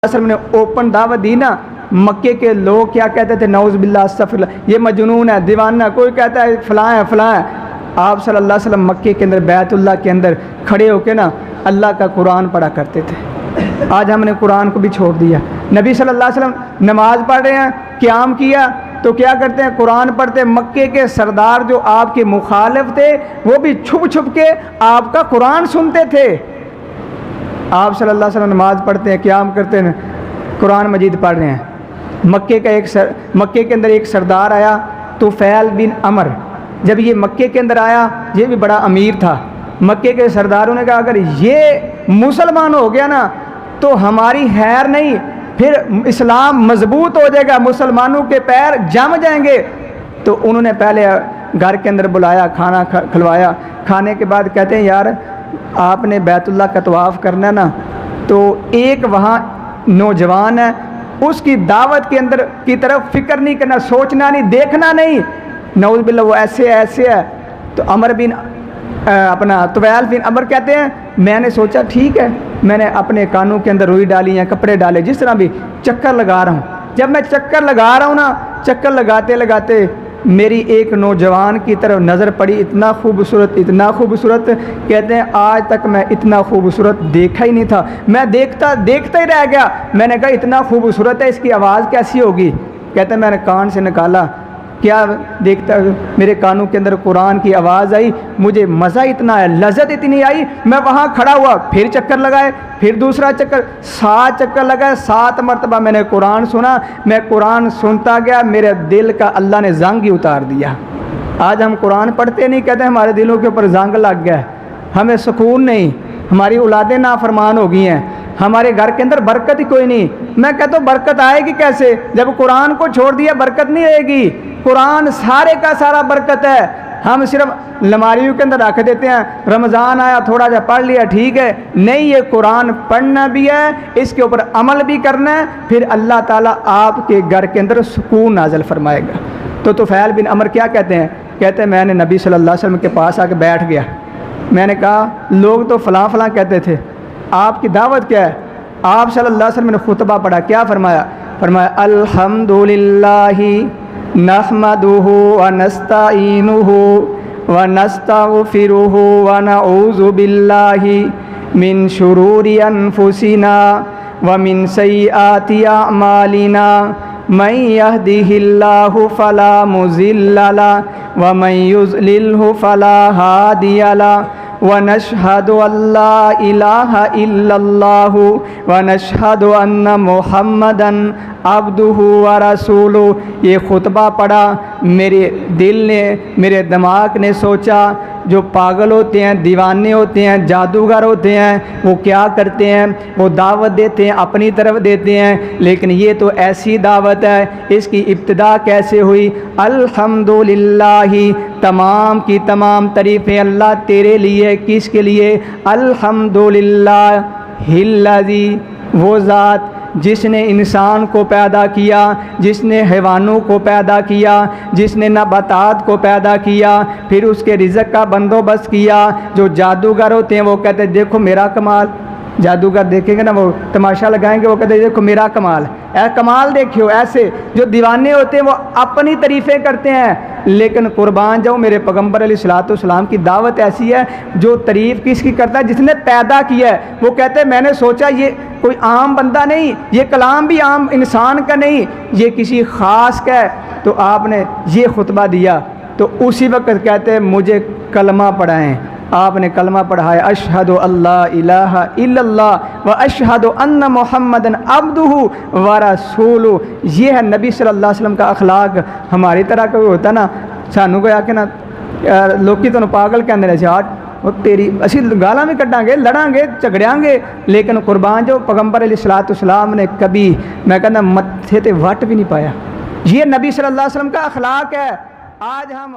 وسلم نے اوپن دعوت دی نا، مکے کے لوگ کیا کہتے تھے؟ نعوذ باللہ استغفر اللہ، یہ مجنون ہے، دیوانہ، کوئی کہتا ہے فلاں ہے فلاں ہے۔ آپ صلی اللہ علیہ وسلم مکے کے اندر بیت اللہ کے اندر کھڑے ہو کے نا اللہ کا قرآن پڑھا کرتے تھے۔ آج ہم نے قرآن کو بھی چھوڑ دیا۔ نبی صلی اللہ علیہ وسلم نماز پڑھ رہے ہیں، قیام کیا تو کیا کرتے ہیں؟ قرآن پڑھتے۔ مکے کے سردار جو آپ کے مخالف تھے وہ بھی چھپ چھپ کے آپ کا قرآن سنتے تھے۔ آپ صلی اللہ علیہ وسلم نماز پڑھتے ہیں، قیام کرتے ہیں، قرآن مجید پڑھ رہے ہیں۔ مکے کے اندر ایک سردار آیا، طفیل بن عمر۔ جب یہ مکے کے اندر آیا، یہ بھی بڑا امیر تھا۔ مکے کے سرداروں نے کہا اگر یہ مسلمان ہو گیا نا تو ہماری خیر نہیں، پھر اسلام مضبوط ہو جائے گا، مسلمانوں کے پیر جم جائیں گے۔ تو انہوں نے پہلے گھر کے اندر بلایا، کھانا کھلوایا۔ کھانے کے بعد کہتے ہیں یار آپ نے بیت اللہ کا طواف کرنا ہے نا، تو ایک وہاں نوجوان ہے، اس کی دعوت کے اندر کی طرف فکر نہیں کرنا، سوچنا نہیں، دیکھنا نہیں، نعوذ باللہ وہ ایسے ہے۔ تو عمر بن طفیل بن عمر کہتے ہیں میں نے سوچا ٹھیک ہے، میں نے اپنے کانوں کے اندر روئی ڈالی یا کپڑے ڈالے، جس طرح بھی چکر لگا رہا ہوں۔ جب میں چکر لگا رہا ہوں نا، چکر لگاتے لگاتے میری ایک نوجوان کی طرف نظر پڑی، اتنا خوبصورت، کہتے ہیں آج تک میں اتنا خوبصورت دیکھا ہی نہیں تھا۔ میں دیکھتا ہی رہ گیا۔ میں نے کہا اتنا خوبصورت ہے، اس کی آواز کیسی ہوگی؟ کہتے ہیں میں نے کان سے نکالا، کیا دیکھتا، میرے کانوں کے اندر قرآن کی آواز آئی، مجھے مزہ اتنا ہے، لذت اتنی آئی، میں وہاں کھڑا ہوا، پھر چکر لگائے، پھر دوسرا چکر، 7 چکر لگائے، 7 مرتبہ میں نے قرآن سنا۔ میں قرآن سنتا گیا، میرے دل کا اللہ نے زنگ ہی اتار دیا۔ آج ہم قرآن پڑھتے نہیں، کہتے ہیں ہمارے دلوں کے اوپر زنگ لگ گیا ہے، ہمیں سکون نہیں، ہماری اولادیں نافرمان ہو گئی ہیں، ہمارے گھر کے اندر برکت ہی کوئی نہیں۔ میں کہتا ہوں برکت آئے گی کیسے؟ جب قرآن کو چھوڑ دیا برکت نہیں آئے گی۔ قرآن سارے کا سارا برکت ہے، ہم صرف لماریوں کے اندر رکھ دیتے ہیں، رمضان آیا تھوڑا جا پڑھ لیا ٹھیک ہے، نہیں، یہ قرآن پڑھنا بھی ہے، اس کے اوپر عمل بھی کرنا ہے، پھر اللہ تعالیٰ آپ کے گھر کے اندر سکون نازل فرمائے گا۔ تو طفیل بن عمر کیا کہتے ہیں؟ کہتے ہیں میں نے نبی صلی اللہ علیہ وسلم کے پاس آ کے بیٹھ گیا۔ میں نے کہا لوگ تو فلاں فلاں کہتے تھے، آپ کی دعوت کیا ہے؟ آپ صلی اللہ علیہ وسلم نے خطبہ پڑھا، کیا فرمایا؟ الحمدللہ نحمدہ ونستعینہ ونستغفرہ ونعوذ باللہ من شرور انفسنا ومن سیئات اعمالنا من یہدہ اللہ فلا مضل لہ ومن یضللہ فلا ہادی لہ ونشہد ان لا الہ الا اللہ ونشہد ان محمدً عبدہ ورسولہ۔ یہ خطبہ پڑھا، میرے دل نے، میرے دماغ نے سوچا جو پاگل ہوتے ہیں، دیوانے ہوتے ہیں، جادوگر ہوتے ہیں، وہ کیا کرتے ہیں؟ وہ دعوت دیتے ہیں، اپنی طرف دیتے ہیں، لیکن یہ تو ایسی دعوت ہے، اس کی ابتدا کیسے ہوئی؟ الحمدللہ، تمام کی تمام تعریفیں اللہ تیرے لیے، کس کے لیے؟ الحمدللہ الذی، وہ ذات جس نے انسان کو پیدا کیا، جس نے حیوانوں کو پیدا کیا، جس نے نباتات کو پیدا کیا، پھر اس کے رزق کا بندوبست کیا۔ جو جادوگر ہوتے ہیں وہ کہتے ہیں دیکھو میرا کمال، جادوگر دیکھیں گے نا وہ تماشا لگائیں گے، وہ کہتے ہیں دیکھو میرا کمال، اے کمال دیکھو۔ ایسے جو دیوانے ہوتے ہیں وہ اپنی تعریفیں کرتے ہیں، لیکن قربان جاؤ میرے پیغمبر علیہ الصلوۃ والسلام کی دعوت ایسی ہے جو تعریف کس کی کرتا ہے؟ جس نے پیدا کیا ہے۔ وہ کہتے ہیں میں نے سوچا یہ کوئی عام بندہ نہیں، یہ کلام بھی عام انسان کا نہیں، یہ کسی خاص کا ہے۔ تو آپ نے یہ خطبہ دیا تو اسی وقت کہتے ہیں مجھے کلمہ پڑھائیں۔ آپ نے کلمہ پڑھایا، اشہد اللہ الہ الا اللہ و اشہد ان محمدً عبدہ ورسولہ۔ یہ ہے نبی صلی اللہ علیہ وسلم کا اخلاق۔ ہماری طرح کا ہوتا نا، سانو کوئی آ کے نا لوکی تو پاگل کے اندر ایسے وہ تیری اسی گالاں بھی کٹاں گے، لڑاں گے، جھگڑیاں گے، لیکن قربان جو پیغمبر علیہ الصلوۃ والسلام نے کبھی میں کہنا متھے تے وٹ بھی نہیں پایا۔ یہ نبی صلی اللہ علیہ وسلم کا اخلاق ہے۔ آج ہم